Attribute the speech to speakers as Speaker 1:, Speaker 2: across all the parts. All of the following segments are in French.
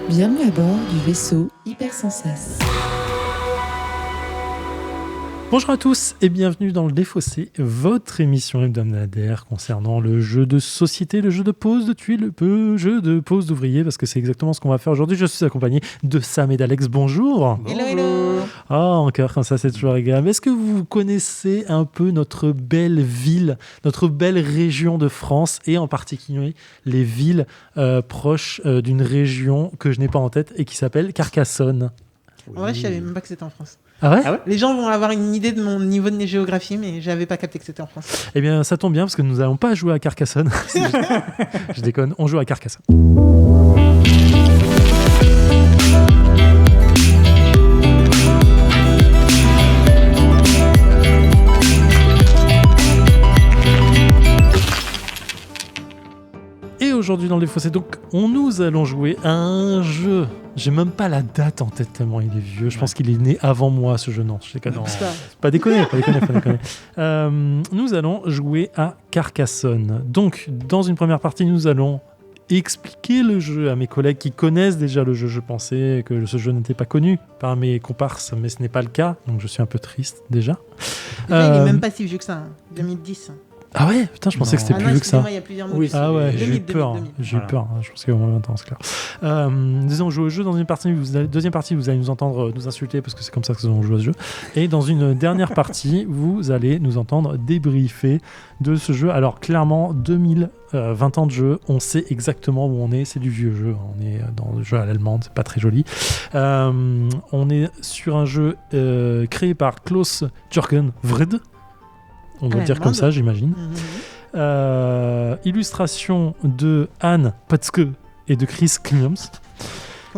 Speaker 1: Bienvenue à bord du vaisseau Hypersensas.
Speaker 2: Bonjour à tous et bienvenue dans le Défaussé, votre émission hebdomadaire concernant le jeu de société, le jeu de pose de tuiles, le jeu de pose d'ouvriers, parce que c'est exactement ce qu'on va faire aujourd'hui. Je suis accompagné de Sam et d'Alex. Bonjour.
Speaker 3: Hello, hello.
Speaker 2: Ah, encore comme ça, c'est toujours agréable. Est-ce que vous connaissez un peu notre belle ville, notre belle région de France, et en particulier les villes proches d'une région que je n'ai pas en tête et qui s'appelle Carcassonne?
Speaker 3: En vrai, je savais même pas que c'était en France.
Speaker 2: Ah ouais?
Speaker 3: Les gens vont avoir une idée de mon niveau de géographie, mais j'avais pas capté que c'était en France.
Speaker 2: Eh bien, ça tombe bien parce que nous n'allons pas jouer à Carcassonne. Je déconne, on joue à Carcassonne. Et aujourd'hui dans le Défaussé, donc, nous allons jouer à un jeu. J'ai même pas la date en tête tellement il est vieux. Je pense qu'il est né avant moi, ce jeu. Non, je déconne. Non, pas déconner. Nous allons jouer à Carcassonne. Donc, dans une première partie, nous allons expliquer le jeu à mes collègues qui connaissent déjà le jeu. Je pensais que ce jeu n'était pas connu par mes comparses, mais ce n'est pas le cas. Donc, je suis un peu triste déjà.
Speaker 3: Déjà, il est même pas si vieux que ça, 2010.
Speaker 2: Ah ouais, putain, je pensais que c'était plus vieux que ça.
Speaker 3: Il y a plusieurs mots.
Speaker 2: Oui, ah ouais,
Speaker 3: 2000,
Speaker 2: j'ai eu peur.
Speaker 3: 2000.
Speaker 2: J'ai eu peur. Je pense qu'il y a au moins 20 ans, c'est clair. Disons, on joue au jeu dans une partie. Deuxième partie, vous allez nous entendre nous insulter parce que c'est comme ça que on joue à ce jeu. Et dans une dernière partie, vous allez nous entendre débriefer de ce jeu. Alors, clairement, 2020 ans de jeu, on sait exactement où on est. C'est du vieux jeu. On est dans le jeu à l'allemande, c'est pas très joli. On est sur un jeu créé par Klaus-Jürgen Wrede. On doit dire comme ça, j'imagine. Illustration de Anne Patzke et de Chris Kniams.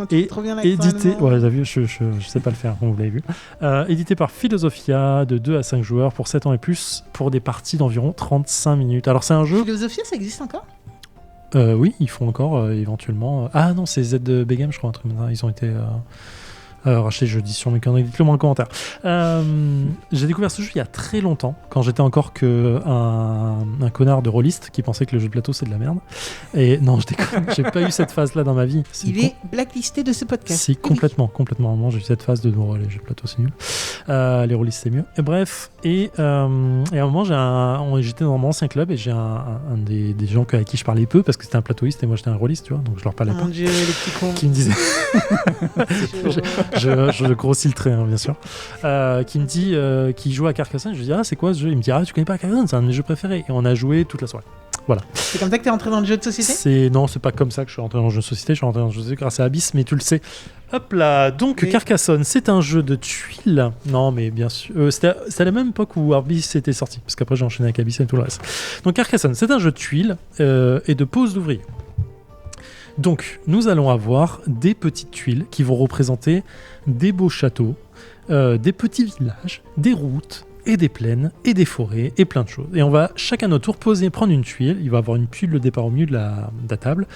Speaker 2: Et édité, ouais, t'as vu, je sais pas le faire, comme vous l'avez vu. Édité par Philosophia de 2 à 5 joueurs pour 7 ans et plus, pour des parties d'environ 35 minutes. Alors, c'est un jeu.
Speaker 3: Philosophia, ça existe encore?
Speaker 2: Oui, ils font encore éventuellement. Ah non, c'est ZBGame, je crois, un truc comme ça. Ils ont été. Racheté, je dis sur mes conneries, dites-le moi en commentaire. J'ai découvert ce jeu il y a très longtemps, quand j'étais encore un connard de rôliste qui pensait que le jeu de plateau c'est de la merde. Et non, je déconne, j'ai pas eu cette phase-là dans ma vie.
Speaker 3: Il est blacklisté de ce podcast.
Speaker 2: Si, complètement. Moi, j'ai eu cette phase de les jeux de plateau c'est nul. Les rôlistes c'est mieux. Et bref, et à un moment, j'étais dans mon ancien club et j'ai un des gens avec qui je parlais peu parce que c'était un plateauiste et moi j'étais un rôliste, tu vois, donc je leur parlais pas.
Speaker 3: Mon Dieu, les petits cons.
Speaker 2: Qui me disait. Je grossis le trait, hein, bien sûr. Qui me dit qu'il joue à Carcassonne. Je lui dis, ah, c'est quoi ce jeu? Il me dit, ah, tu connais pas Carcassonne? C'est un de mes jeux préférés. Et on a joué toute la soirée. Voilà.
Speaker 3: C'est comme ça que t'es rentré dans le jeu de société?
Speaker 2: Non, c'est pas comme ça que je suis rentré dans le jeu de société. Je suis rentré dans le jeu de société grâce à Abyss, mais tu le sais. Hop là. Donc, Carcassonne, c'est un jeu de tuiles. Non, mais bien sûr. C'était à la même époque où Abyss était sorti. Parce qu'après, j'ai enchaîné avec Abyss et tout le reste. Donc, Carcassonne, c'est un jeu de tuiles et de pose d'ouvriers. Donc, nous allons avoir des petites tuiles qui vont représenter des beaux châteaux, des petits villages, des routes, et des plaines, et des forêts, et plein de choses. Et on va chacun à notre tour prendre une tuile. Il va avoir une tuile de départ au milieu de la table.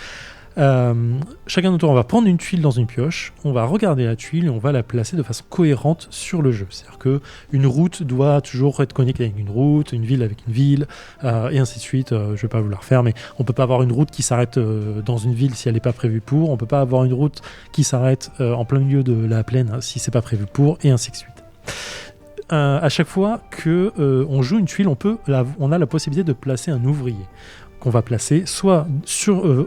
Speaker 2: Chacun à notre tour, on va prendre une tuile dans une pioche, on va regarder la tuile et on va la placer de façon cohérente sur le jeu. C'est-à-dire qu'une route doit toujours être connectée avec une route, une ville avec une ville, et ainsi de suite. Je ne vais pas vous la refaire, mais on ne peut pas avoir une route qui s'arrête dans une ville si elle n'est pas prévue pour. On ne peut pas avoir une route qui s'arrête en plein milieu de la plaine si ce n'est pas prévu pour, et ainsi de suite. À chaque fois qu'on joue une tuile, on a la possibilité de placer un ouvrier qu'on va placer soit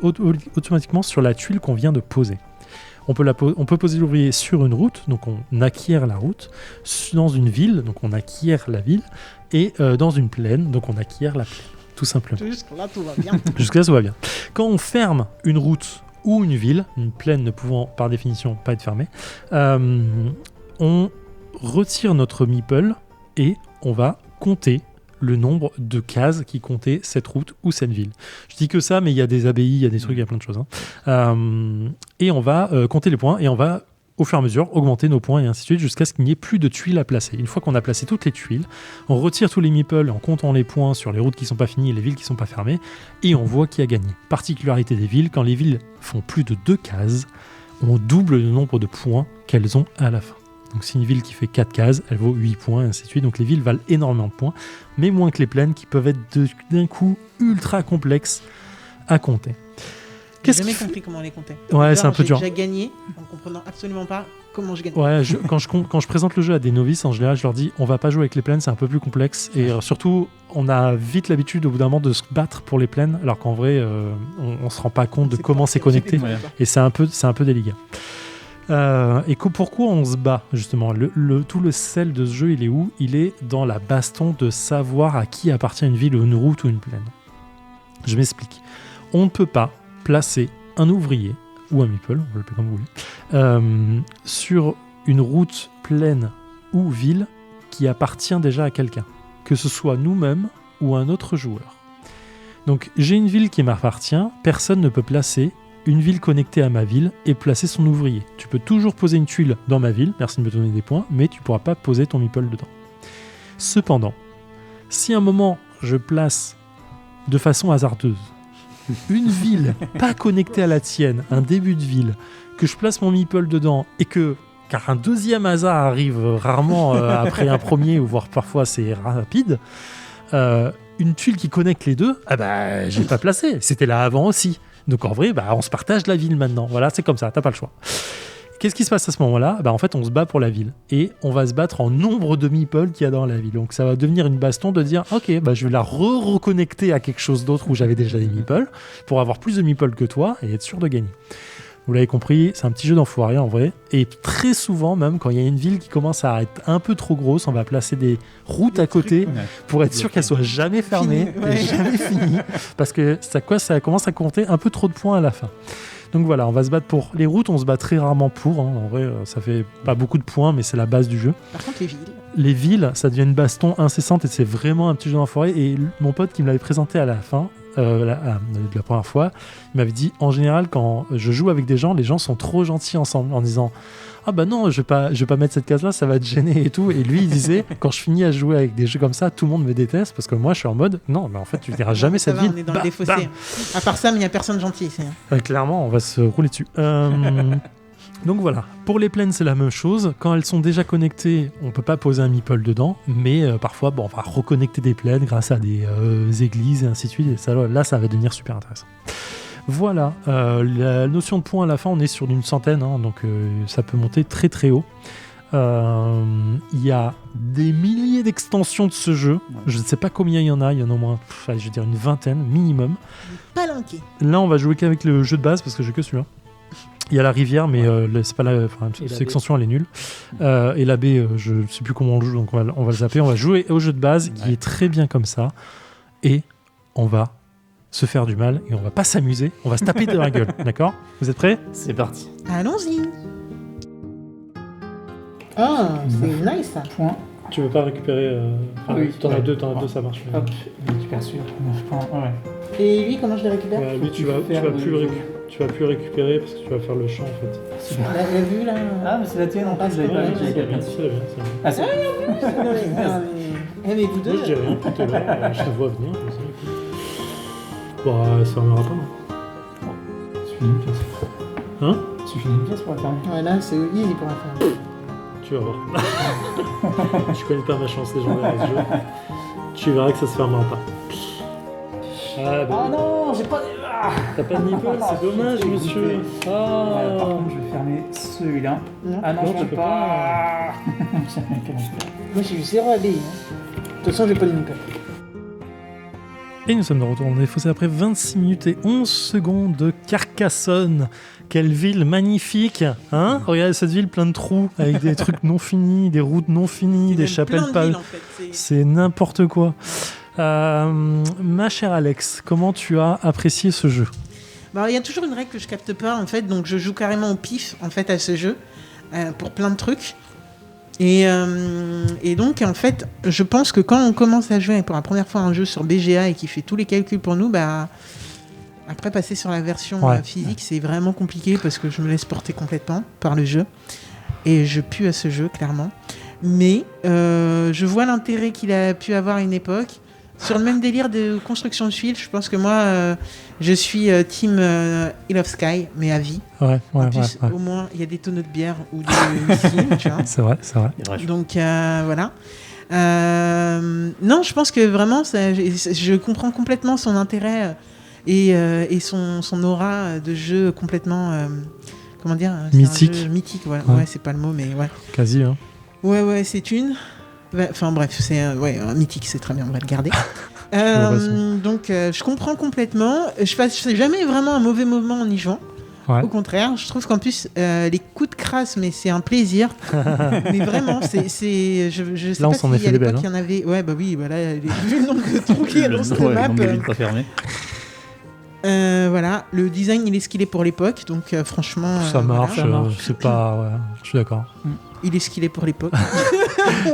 Speaker 2: automatiquement sur la tuile qu'on vient de poser. On peut poser l'ouvrier sur une route, donc on acquiert la route, dans une ville, donc on acquiert la ville, et dans une plaine, donc on acquiert la plaine, tout simplement.
Speaker 3: Jusque-là, tout va bien.
Speaker 2: Jusque-là, tout va bien. Quand on ferme une route ou une ville, une plaine ne pouvant par définition pas être fermée, on retire notre meeple et on va compter le nombre de cases qui comptaient cette route ou cette ville. Je dis que ça, mais il y a des abbayes, il y a des trucs, il y a plein de choses. Et on va compter les points et on va, au fur et à mesure, augmenter nos points et ainsi de suite jusqu'à ce qu'il n'y ait plus de tuiles à placer. Une fois qu'on a placé toutes les tuiles, on retire tous les meeples en comptant les points sur les routes qui ne sont pas finies et les villes qui ne sont pas fermées et on voit qui a gagné. Particularité des villes, quand les villes font plus de 2 cases, on double le nombre de points qu'elles ont à la fin. Donc c'est une ville qui fait 4 cases, elle vaut 8 points, et ainsi de suite. Donc les villes valent énormément de points, mais moins que les plaines qui peuvent être d'un coup ultra complexes à compter.
Speaker 3: J'ai jamais compris comment on les comptait.
Speaker 2: Ouais, c'est un peu dur.
Speaker 3: J'ai déjà gagné en comprenant absolument pas comment je gagne.
Speaker 2: Ouais, quand je présente le jeu à des novices, en général, je leur dis on va pas jouer avec les plaines, c'est un peu plus complexe. Et surtout, on a vite l'habitude au bout d'un moment de se battre pour les plaines, alors qu'en vrai, on se rend pas compte de comment c'est connecté.
Speaker 4: Ouais.
Speaker 2: Et c'est un peu délicat. Et pourquoi on se bat, justement tout le sel de ce jeu, il est où ? Il est dans la baston de savoir à qui appartient une ville, une route ou une plaine. Je m'explique. On ne peut pas placer un ouvrier ou un meeple, on va l'appeler comme vous voulez, sur une route plaine ou ville qui appartient déjà à quelqu'un, que ce soit nous-mêmes ou un autre joueur. Donc j'ai une ville qui m'appartient, personne ne peut placer une ville connectée à ma ville et placer son ouvrier. Tu peux toujours poser une tuile dans ma ville, merci de me donner des points, mais tu ne pourras pas poser ton meeple dedans. Cependant, si à un moment je place de façon hasardeuse une ville pas connectée à la tienne, un début de ville, que je place mon meeple dedans et que, car un deuxième hasard arrive rarement après un premier, ou voire parfois c'est rapide, une tuile qui connecte les deux, j'ai pas placé, c'était là avant aussi. Donc en vrai, on se partage la ville maintenant. Voilà, c'est comme ça, t'as pas le choix. Qu'est-ce qui se passe à ce moment-là ? En fait, on se bat pour la ville. Et on va se battre en nombre de meeples qu'il y a dans la ville. Donc ça va devenir une baston de dire, ok, je vais la reconnecter à quelque chose d'autre où j'avais déjà des meeples, pour avoir plus de meeples que toi et être sûr de gagner. Vous l'avez compris, c'est un petit jeu d'enfoiré en vrai. Et très souvent, même quand il y a une ville qui commence à être un peu trop grosse, on va placer des routes à côté pour être sûr qu'elles soient jamais fermées et jamais finies. Parce que ça commence à compter un peu trop de points à la fin. Donc voilà, on va se battre pour les routes, on se bat très rarement pour. En vrai, ça fait pas beaucoup de points, mais c'est la base du jeu.
Speaker 3: Par contre,
Speaker 2: les villes, ça devient une baston incessante et c'est vraiment un petit jeu d'enfoiré. Et mon pote qui me l'avait présenté à la fin, de la première fois, il m'avait dit en général, quand je joue avec des gens, les gens sont trop gentils ensemble en disant non, je vais pas mettre cette case là, ça va te gêner et tout. Et lui il disait quand je finis à jouer avec des jeux comme ça, tout le monde me déteste parce que moi je suis en mode non, mais en fait tu verras jamais cette ville.
Speaker 3: On est dans le défaussé. À part ça, mais il n'y a personne gentil ici.
Speaker 2: Clairement, on va se rouler dessus. Donc voilà, pour les plaines c'est la même chose. Quand elles sont déjà connectées, on peut pas poser un meeple dedans, mais parfois on va reconnecter des plaines grâce à des églises et ainsi de suite. Et ça va devenir super intéressant. Voilà, la notion de points à la fin, on est sur une centaine, donc ça peut monter très très haut. Il y a des milliers d'extensions de ce jeu. Je ne sais pas combien il y en a au moins, je vais dire une vingtaine minimum.
Speaker 3: Palanqué.
Speaker 2: Là, on va jouer qu'avec le jeu de base parce que j'ai que celui-là. Il y a la rivière, mais c'est pas cette extension, elle est nulle. Et la baie, je ne sais plus comment on le joue, donc on va le zapper. On va jouer au jeu de base qui est très bien comme ça. Et on va se faire du mal et on va pas s'amuser, on va se taper de la gueule, d'accord ? Vous êtes prêts ?
Speaker 4: C'est parti.
Speaker 3: Allons-y. C'est nice ça.
Speaker 4: Point.
Speaker 2: Tu veux pas récupérer
Speaker 4: Oui.
Speaker 2: T'en as deux, ça marche.
Speaker 4: Hop, récupère celui-là. Ouais.
Speaker 3: Et lui, comment je le récupère ?
Speaker 2: Lui, tu vas plus le récupérer parce que tu vas faire le champ en fait.
Speaker 4: Super.
Speaker 3: La vue là.
Speaker 4: Ah, mais c'est la tienne en plus, j'avais pas vu, j'avais quelqu'un dessus.
Speaker 2: C'est bien.
Speaker 4: Ah, c'est
Speaker 3: Mais vous deux.
Speaker 2: Moi, je dis rien tout à l'heure, je te vois venir. Ça fermera pas.
Speaker 4: Suffit d'une pièce.
Speaker 2: Hein ?
Speaker 4: Suffit d'une pièce pour la fermer.
Speaker 3: Ouais, là, c'est easy pour la faire.
Speaker 2: Tu vas voir. Je connais pas ma chance légendaire à ce jeu. Tu verras que ça se fermera pas.
Speaker 4: Ah non, j'ai pas.
Speaker 2: T'as pas de nipple, c'est dommage, monsieur.
Speaker 4: Par contre, je vais fermer celui-là.
Speaker 3: Non.
Speaker 4: Ah non,
Speaker 2: Non,
Speaker 4: je
Speaker 2: tu
Speaker 4: peux
Speaker 2: peux
Speaker 4: pas.
Speaker 3: Moi, j'ai eu 0 ABI. De toute façon, j'ai pas de nickel.
Speaker 2: Et nous sommes de retour. On est faussé après 26 minutes et 11 secondes de Carcassonne. Quelle ville magnifique, hein ? Regardez cette ville pleine de trous, avec des trucs non finis, des routes non finies, des chapelles pas. C'est n'importe quoi. Ma chère Alex, comment tu as apprécié ce jeu ?
Speaker 3: Il y a toujours une règle que je capte pas en fait, donc je joue carrément au pif en fait à ce jeu pour plein de trucs. Et donc en fait, je pense que quand on commence à jouer pour la première fois un jeu sur BGA et qui fait tous les calculs pour nous, après passer sur la version physique, c'est vraiment compliqué parce que je me laisse porter complètement par le jeu et je pue à ce jeu clairement. Mais je vois l'intérêt qu'il a pu avoir à une époque. Sur le même délire de construction de tuiles, je pense que moi, je suis team Hill of Sky, mais à vie. En plus, au moins, il y a des tonneaux de bière ou de whisky, tu vois.
Speaker 2: C'est vrai.
Speaker 3: Donc, voilà. Non, je pense que vraiment, je comprends complètement son intérêt. et son aura de jeu complètement comment dire, c'est
Speaker 2: mythique.
Speaker 3: un jeu mythique, voilà.
Speaker 2: Ouais.
Speaker 3: Ouais, c'est pas le mot, mais ouais.
Speaker 2: Quasi, hein.
Speaker 3: Ouais, c'est une. Enfin bref, c'est un mythique, c'est très bien, on va le garder. Donc je comprends complètement. Je passe jamais vraiment un mauvais moment en y jouant.
Speaker 2: Ouais.
Speaker 3: Au contraire, je trouve qu'en plus les coups de crasse, mais c'est un plaisir. Mais vraiment, je sais
Speaker 2: Là, on
Speaker 3: pas
Speaker 2: s'en est
Speaker 3: si
Speaker 2: fait
Speaker 3: à
Speaker 2: des
Speaker 3: l'époque
Speaker 2: belles,
Speaker 3: il y en avait. Ouais, bah oui, voilà. Vu le nombre de trous qu'il y a dans cette map.
Speaker 4: nombre de villes pas fermées.
Speaker 3: Voilà, le design il est ce qu'il est pour l'époque, donc franchement.
Speaker 2: Ça marche,
Speaker 4: ça marche.
Speaker 2: c'est pas... Ouais, je suis d'accord.
Speaker 3: Il est ce qu'il est pour l'époque.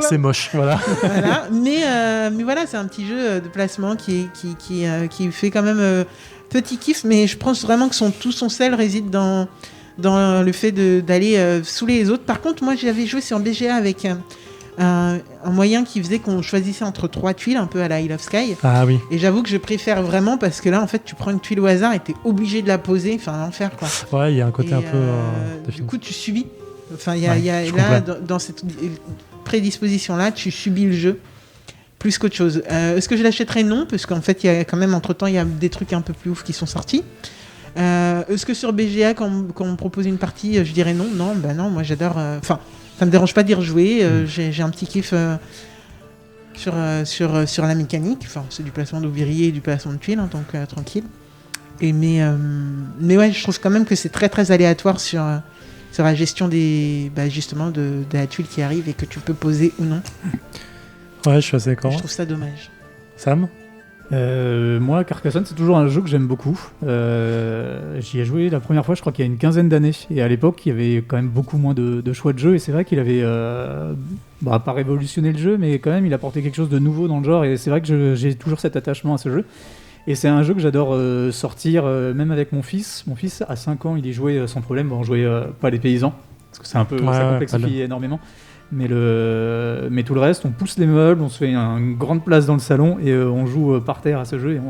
Speaker 2: C'est moche, voilà.
Speaker 3: Voilà. Mais voilà, c'est un petit jeu de placement qui fait quand même petit kiff, mais je pense vraiment que tout son sel réside dans le fait d'aller saouler les autres. Par contre, moi j'avais joué sur BGA avec un moyen qui faisait qu'on choisissait entre 3 tuiles, un peu à la Isle of Sky.
Speaker 2: Ah oui.
Speaker 3: Et j'avoue que je préfère vraiment parce que là, en fait, tu prends une tuile au hasard et t'es obligé de la poser. Enfin, l'enfer, quoi.
Speaker 2: Ouais, il y a un côté
Speaker 3: Et,
Speaker 2: un peu...
Speaker 3: du
Speaker 2: défini.
Speaker 3: coup, tu subis. Enfin,
Speaker 2: Ouais, je
Speaker 3: là,
Speaker 2: comprends.
Speaker 3: dans cette prédisposition-là, tu subis le jeu plus qu'autre chose. Est-ce que je l'achèterais? Non, parce qu'en fait, il y a quand même, entre-temps, il y a des trucs un peu plus ouf qui sont sortis. Est-ce que sur BGA, quand on me propose une partie, je dirais non? Non, bah non, moi j'adore... Enfin, ça me dérange pas d'y rejouer. J'ai un petit kiff sur la mécanique. Enfin, c'est du placement d'ouvriers et du placement de tuiles, hein, donc tranquille. Mais ouais, je trouve quand même que c'est très très aléatoire sur la gestion justement de la tuile qui arrive et que tu peux poser ou non.
Speaker 2: Ouais, je suis assez d'accord.
Speaker 3: Je trouve ça dommage.
Speaker 2: Sam?
Speaker 4: Moi, Carcassonne, c'est toujours un jeu que j'aime beaucoup. J'y ai joué la première fois, je crois qu'il y a une quinzaine d'années. Et à l'époque, il y avait quand même beaucoup moins de choix de jeu. Et c'est vrai qu'il avait pas révolutionné le jeu, mais quand même, il apportait quelque chose de nouveau dans le genre. Et c'est vrai que j'ai toujours cet attachement à ce jeu. Et c'est un jeu que j'adore sortir, même avec mon fils. Mon fils, à 5 ans, il y jouait sans problème. Bon, on jouait pas les paysans, parce que c'est un peu, ça complexifie énormément. Mais tout le reste, on pousse les meubles, on se fait une grande place dans le salon et on joue par terre à ce jeu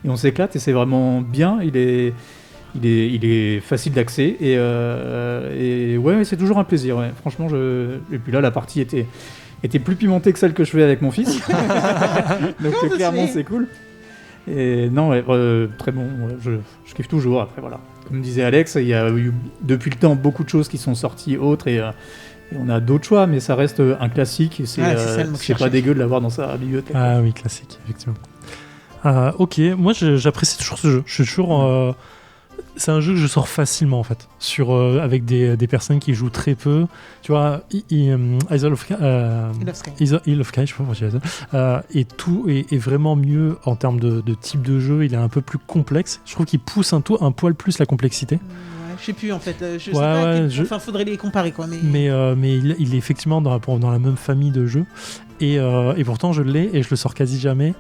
Speaker 4: et on s'éclate et c'est vraiment bien. Il est facile d'accès et ouais, c'est toujours un plaisir. Ouais. Franchement, et puis là, la partie était plus pimentée que celle que je fais avec mon fils. Donc clairement, c'est cool. Et non, ouais, très bon. Ouais, je kiffe toujours. Après, voilà. Comme disait Alex, il y a eu depuis le temps beaucoup de choses qui sont sorties autres et on a d'autres choix, mais ça reste un classique et c'est pas dégueu de l'avoir dans sa bibliothèque.
Speaker 2: Ah oui, classique, effectivement. Ok, moi j'apprécie toujours ce jeu. Je suis toujours... c'est un jeu que je sors facilement en fait, avec des personnes qui jouent très peu. Tu vois, Isle of Sky, je sais pas pourquoi je dis ça. Et tout est vraiment mieux en termes de type de jeu. Il est un peu plus complexe. Je trouve qu'il pousse un poil plus la complexité.
Speaker 3: Je sais plus en fait, je sais pas. Enfin, faudrait les comparer quoi.
Speaker 2: Mais il est effectivement dans la même famille de jeux et pourtant je l'ai et je le sors quasi jamais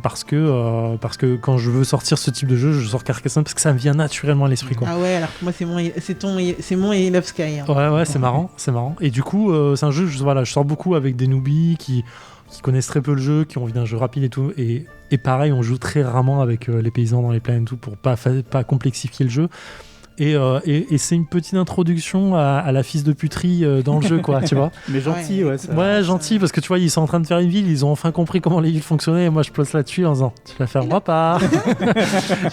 Speaker 2: parce que quand je veux sortir ce type de jeu, je sors Carcassonne parce que ça me vient naturellement à l'esprit quoi.
Speaker 3: Ah ouais, alors que moi c'est mon Isle of Sky. Hein.
Speaker 2: Ouais, c'est marrant. Et du coup, c'est un jeu, je sors beaucoup avec des newbies qui connaissent très peu le jeu, qui ont envie d'un jeu rapide et tout. Et pareil, on joue très rarement avec les paysans dans les plaines et tout pour pas complexifier le jeu. Et c'est une petite introduction à la fils de puterie dans le jeu, quoi, tu vois.
Speaker 4: Mais gentil, ouais.
Speaker 2: Ouais, gentil, parce que tu vois, ils sont en train de faire une ville, ils ont enfin compris comment les villes fonctionnaient, et moi je place là-dessus en disant, tu vas faire moi pas.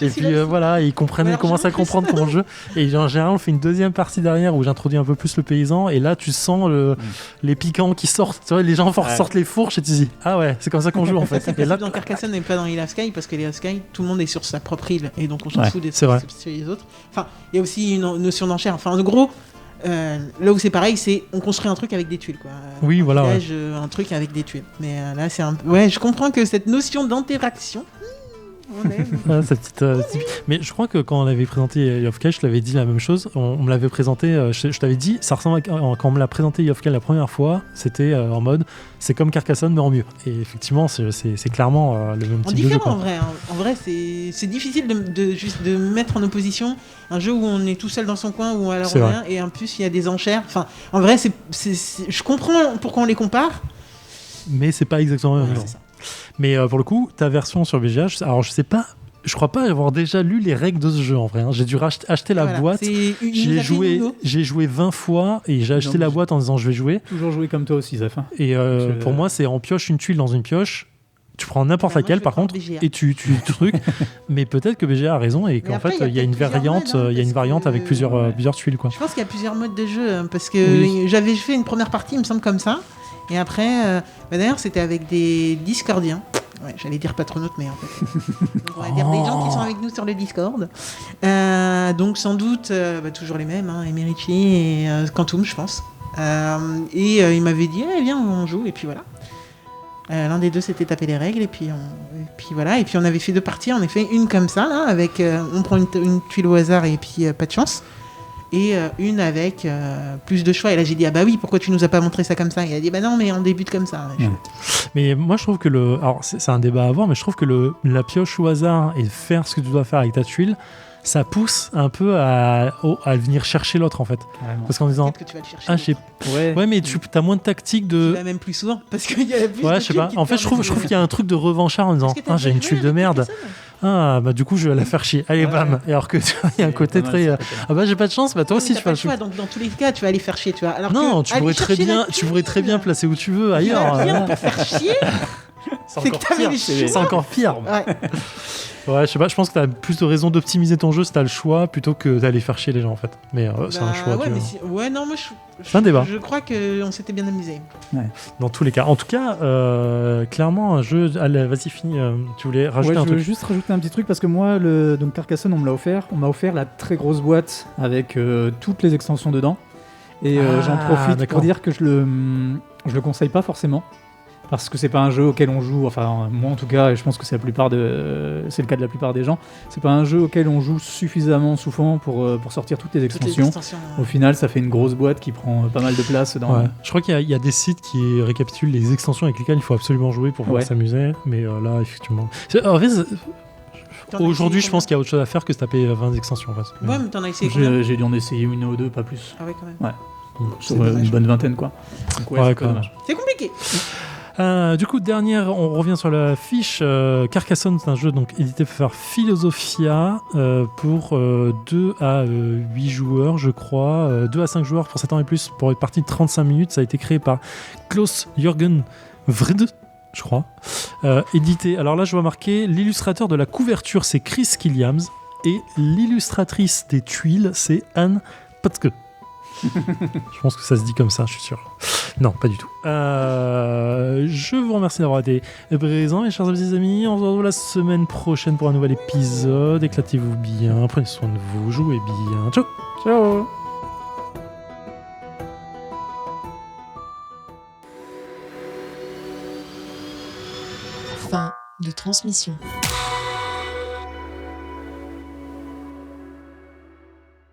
Speaker 2: Et puis voilà, ils comprennent, commencent à comprendre comment le jeu. Et en général, on fait une deuxième partie derrière où j'introduis un peu plus le paysan, et là tu sens les piquants qui sortent, tu vois, les gens sortent les fourches, et tu dis, ah ouais, c'est comme ça qu'on joue en fait.
Speaker 3: Et là, dans Carcassonne et pas dans Isle of Sky, parce que l'Isle of Sky, tout le monde est sur sa propre île, et donc on s'en fout des autres. Enfin, il y a aussi une notion d'enchère. Enfin, en gros, là où c'est pareil, c'est on construit un truc avec des tuiles, quoi.
Speaker 2: Oui, voilà.
Speaker 3: Village, un truc avec des tuiles. Mais là, c'est un peu... Ouais, je comprends que cette notion d'interaction...
Speaker 2: Mais je crois que quand on avait présenté Isle of Sky, je t'avais dit la même chose. On me l'avait présenté, je t'avais dit, ça ressemble à, quand on me l'a présenté Isle of Sky la première fois, c'était en mode, c'est comme Carcassonne mais en mieux. Et effectivement, c'est clairement le même type de jeu. Quoi.
Speaker 3: En vrai, c'est difficile de mettre en opposition un jeu où on est tout seul dans son coin ou alors rien, et en plus il y a des enchères. Enfin, en vrai, je comprends pourquoi on les compare.
Speaker 2: Mais c'est pas exactement le même genre.
Speaker 3: C'est ça.
Speaker 2: Mais pour le coup, ta version sur BGA, alors je sais pas, je crois pas avoir déjà lu les règles de ce jeu en vrai. Hein. J'ai dû acheter la boîte. J'ai joué 20 fois et j'ai acheté la boîte en disant je vais jouer.
Speaker 4: Toujours jouer comme toi aussi, Zaf.
Speaker 2: Et pour moi, c'est on pioche une tuile dans une pioche. tu prends n'importe
Speaker 3: Bah, moi,
Speaker 2: laquelle
Speaker 3: je vais
Speaker 2: par
Speaker 3: prendre
Speaker 2: contre
Speaker 3: BGA.
Speaker 2: et tu trucs, mais peut-être que BGA a raison et qu'en
Speaker 3: après,
Speaker 2: fait il y a une
Speaker 3: peut-être
Speaker 2: variante,
Speaker 3: plusieurs modes,
Speaker 2: il y a une
Speaker 3: parce
Speaker 2: variante
Speaker 3: que-
Speaker 2: avec plusieurs tuiles quoi.
Speaker 3: Je pense qu'il y a plusieurs modes de jeu, parce que
Speaker 4: Oui.
Speaker 3: j'avais fait une première partie, il me semble, comme ça. Et après, d'ailleurs, c'était avec des Discordiens. Ouais, j'allais dire patronautes, mais en fait. Donc, on va dire des gens qui sont avec nous sur le Discord. Donc, sans doute, toujours les mêmes, hein, Emerici et Quantum, je pense. Il m'avait dit, viens, on joue, et puis voilà. L'un des deux s'était tapé les règles, et puis voilà. Et puis, on avait fait 2 parties, en effet, une comme ça, là, avec on prend une tuile au hasard, et puis pas de chance. Et une avec plus de choix. Et là, j'ai dit, ah bah oui, pourquoi tu nous as pas montré ça comme ça? Il a dit, bah non, mais on débute comme ça.
Speaker 4: Ouais.
Speaker 2: Mais moi je trouve que alors c'est un débat à avoir, mais je trouve que la pioche au hasard et faire ce que tu dois faire avec ta tuile, ça pousse un peu à venir chercher l'autre en fait.
Speaker 4: Carrément.
Speaker 2: Parce qu'en disant,
Speaker 3: Peut-être que tu vas le chercher.
Speaker 2: ah je sais,
Speaker 4: Ouais.
Speaker 2: ouais mais tu as moins de tactique
Speaker 3: Tu
Speaker 2: de,
Speaker 3: vas même plus souvent, parce qu'il y a plus
Speaker 2: ouais
Speaker 3: de
Speaker 2: je sais
Speaker 3: tuiles
Speaker 2: pas.
Speaker 3: qui te
Speaker 2: En fait je trouve
Speaker 3: permettent de-
Speaker 2: qu'il y a un truc de revanchard en disant,
Speaker 3: Parce que t'as
Speaker 2: ah j'ai une
Speaker 3: déjà
Speaker 2: tuile
Speaker 3: joué
Speaker 2: de
Speaker 3: avec
Speaker 2: merde.
Speaker 3: personne.
Speaker 2: Ah bah du coup je vais la faire chier. Allez
Speaker 4: Ouais,
Speaker 2: bam.
Speaker 4: ouais.
Speaker 2: Et alors que tu vois, il y a un
Speaker 4: C'est
Speaker 2: côté
Speaker 4: pas mal,
Speaker 2: très,
Speaker 4: ça, peut-être.
Speaker 2: ah bah j'ai pas de chance, bah toi
Speaker 3: Mais
Speaker 2: aussi
Speaker 3: t'as
Speaker 2: tu
Speaker 3: pas
Speaker 2: vas
Speaker 3: le choix,
Speaker 2: le
Speaker 3: donc dans tous les cas, tu vas aller faire chier, tu vois. Alors
Speaker 2: Non,
Speaker 3: que
Speaker 2: tu
Speaker 3: aller
Speaker 2: pourrais très
Speaker 3: chercher la
Speaker 2: bien, tu pourrais très bien
Speaker 3: tuile,
Speaker 2: placer où tu veux
Speaker 3: tu
Speaker 2: ailleurs.
Speaker 3: vas bien te faire chier.
Speaker 2: C'est
Speaker 3: c'est
Speaker 2: encore
Speaker 3: que t'avais
Speaker 2: pire.
Speaker 3: les
Speaker 2: C'est
Speaker 3: choix.
Speaker 2: encore pire.
Speaker 3: Ouais.
Speaker 2: Ouais, je sais pas, je pense que t'as plus de raisons d'optimiser ton jeu si t'as le choix plutôt que d'aller faire chier les gens en fait. Mais c'est un
Speaker 3: Bah,
Speaker 2: choix.
Speaker 3: ouais,
Speaker 2: tu
Speaker 3: mais
Speaker 2: vois.
Speaker 3: non, moi
Speaker 2: C'est un débat.
Speaker 3: Je crois qu'on s'était bien amusé.
Speaker 2: Dans tous les cas. En tout cas, clairement, un jeu. Allez, vas-y, finis. Tu voulais rajouter
Speaker 4: Ouais,
Speaker 2: un
Speaker 4: je veux
Speaker 2: truc.
Speaker 4: juste rajouter un petit truc parce que moi, donc Carcassonne, on me l'a offert. On m'a offert la très grosse boîte avec toutes les extensions dedans. Et j'en profite
Speaker 2: d'accord.
Speaker 4: pour dire que je le conseille pas forcément. Parce que c'est pas un jeu auquel on joue, enfin moi en tout cas, et je pense que c'est le cas de la plupart des gens, c'est pas un jeu auquel on joue suffisamment souvent pour sortir toutes les
Speaker 3: Toutes les
Speaker 4: extensions.
Speaker 3: extensions.
Speaker 4: Au final, ça fait une grosse boîte qui prend pas mal de place dans.
Speaker 2: Ouais. Je crois qu'il y a des sites qui récapitulent les extensions avec lesquelles il faut absolument jouer pour pouvoir
Speaker 4: Ouais.
Speaker 2: s'amuser. Mais là, effectivement. En fait,
Speaker 3: T'en as
Speaker 2: aujourd'hui,
Speaker 3: essayé
Speaker 2: je pense qu'il y a autre chose à faire que se taper 20 extensions. En fait.
Speaker 3: combien? Ouais, mais t'en as essayé combien?
Speaker 4: J'ai dû en essayer une ou deux, pas plus.
Speaker 3: Ah ouais, quand même.
Speaker 4: Sur
Speaker 3: C'est
Speaker 4: une
Speaker 3: dommage.
Speaker 4: bonne vingtaine quoi. Donc
Speaker 2: Ouais,
Speaker 4: c'est
Speaker 2: quand même.
Speaker 4: dommage.
Speaker 3: C'est compliqué.
Speaker 2: Du coup, dernière, on revient sur la fiche. Carcassonne, c'est un jeu donc édité par Philosophia pour 2 à 8 joueurs, je crois. 2 à 5 joueurs pour 7 ans et plus pour une partie de 35 minutes. Ça a été créé par Klaus-Jürgen Wrede, je crois. Édité. Alors là, je vois marqué l'illustrateur de la couverture, c'est Chris Killiams. Et l'illustratrice des tuiles, c'est Anne Potke. Je pense que ça se dit comme ça, je suis sûr. Non, pas du tout. Je vous remercie d'avoir été présents, mes chers amis. On se retrouve la semaine prochaine pour un nouvel épisode. Éclatez-vous bien, prenez soin de vous, jouez bien. Ciao.
Speaker 4: Ciao.
Speaker 1: Fin de transmission.